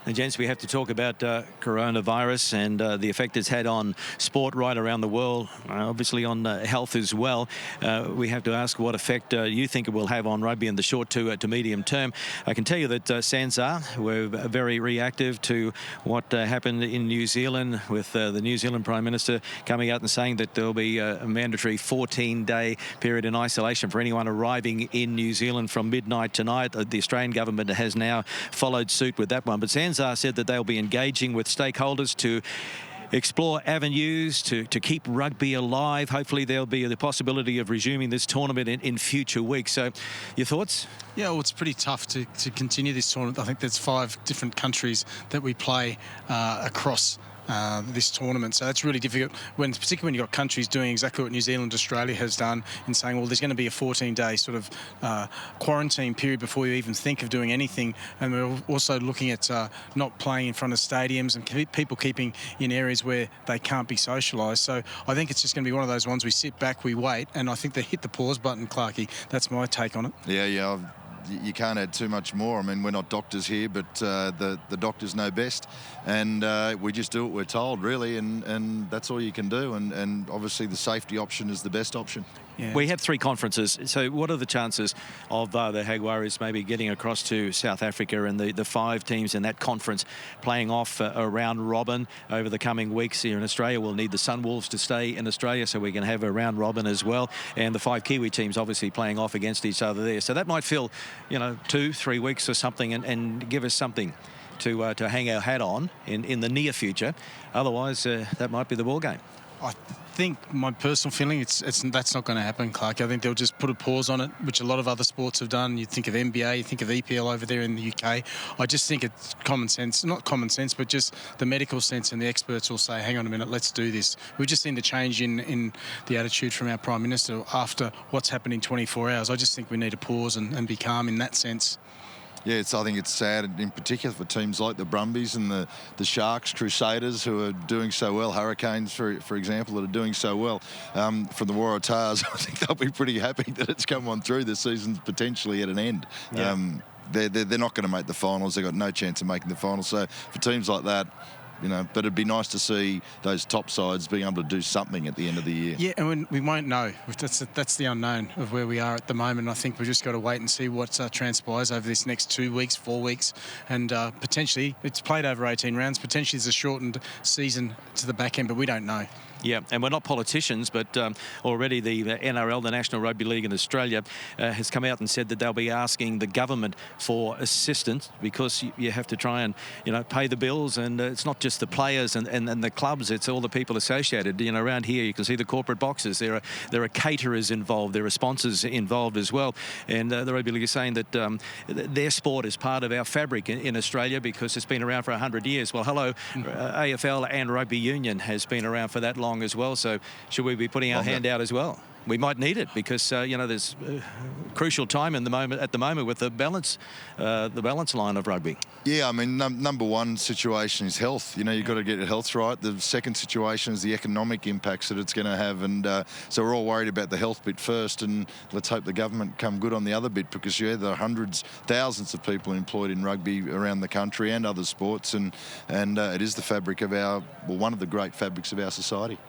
And gents, we have to talk about coronavirus and the effect it's had on sport right around the world, obviously on health as well. We have to ask what effect you think it will have on rugby in the short to medium term. I can tell you that SANZAAR were very reactive to what happened in New Zealand, with the New Zealand Prime Minister coming out and saying that there'll be a mandatory 14-day period in isolation for anyone arriving in New Zealand from midnight tonight. The Australian government has now followed suit with that one. But SANZAAR said that they'll be engaging with stakeholders to explore avenues to keep rugby alive. Hopefully there'll be the possibility of resuming this tournament in future weeks. So your thoughts? Yeah, well, it's pretty tough to continue this tournament. I think there's 5 different countries that we play across this tournament, so that's really difficult, particularly when you've got countries doing exactly what New Zealand, Australia has done, in saying, well, there's going to be a 14-day sort of quarantine period before you even think of doing anything. And we're also looking at not playing in front of stadiums and people keeping in areas where they can't be socialised. So I think it's just going to be one of those ones we sit back, we wait, and I think they hit the pause button, Clarkey. That's my take on it. Yeah. You can't add too much more. I mean, we're not doctors here, but the doctors know best, and we just do what we're told, really, and that's all you can do. And obviously the safety option is the best option. Yeah. We have 3 conferences, so what are the chances of the Jaguares maybe getting across to South Africa and the 5 teams in that conference playing off a round robin over the coming weeks here in Australia? We'll need the Sunwolves to stay in Australia so we can have a round robin as well, and the 5 Kiwi teams obviously playing off against each other there. So that might fill, 2-3 weeks or something, and give us something to hang our hat on in the near future. Otherwise, that might be the ball game. I think my personal feeling, that's not going to happen, Clark. I think they'll just put a pause on it, which a lot of other sports have done. You think of NBA, you think of EPL over there in the UK. I just think it's common sense, not common sense, but just the medical sense, and the experts will say, hang on a minute, let's do this. We've just seen the change in the attitude from our Prime Minister after what's happened in 24 hours. I just think we need to pause and be calm in that sense. Yeah, I think it's sad, in particular for teams like the Brumbies and the Sharks, Crusaders, who are doing so well, Hurricanes, for example, that are doing so well. From the Waratahs, I think they'll be pretty happy that it's come on through. The season's potentially at an end. Yeah. They're not going to make the finals. They've got no chance of making the finals. So for teams like that, but it'd be nice to see those top sides being able to do something at the end of the year. Yeah, and we won't know. That's the unknown of where we are at the moment. I think we've just got to wait and see what transpires over this next 2 weeks, 4 weeks, and potentially it's played over 18 rounds. Potentially there's a shortened season to the back end, but we don't know. Yeah, and we're not politicians, but already the NRL, the National Rugby League in Australia, has come out and said that they'll be asking the government for assistance, because you have to try and, pay the bills, and it's not just the players and the clubs, it's all the people associated. Around here you can see the corporate boxes. There are caterers involved, there are sponsors involved as well, and the Rugby League is saying that their sport is part of our fabric in Australia because it's been around for 100 years. Well, hello, AFL and Rugby Union has been around for that long as well, so should we be putting our hand out as well? We might need it because there's crucial time at the moment with the balance line of rugby. Yeah, I mean, number one situation is health. You've got to get your health right. The second situation is the economic impacts that it's going to have, and so we're all worried about the health bit first, and let's hope the government come good on the other bit, because there are hundreds, thousands of people employed in rugby around the country and other sports, and it is the fabric of one of the great fabrics of our society.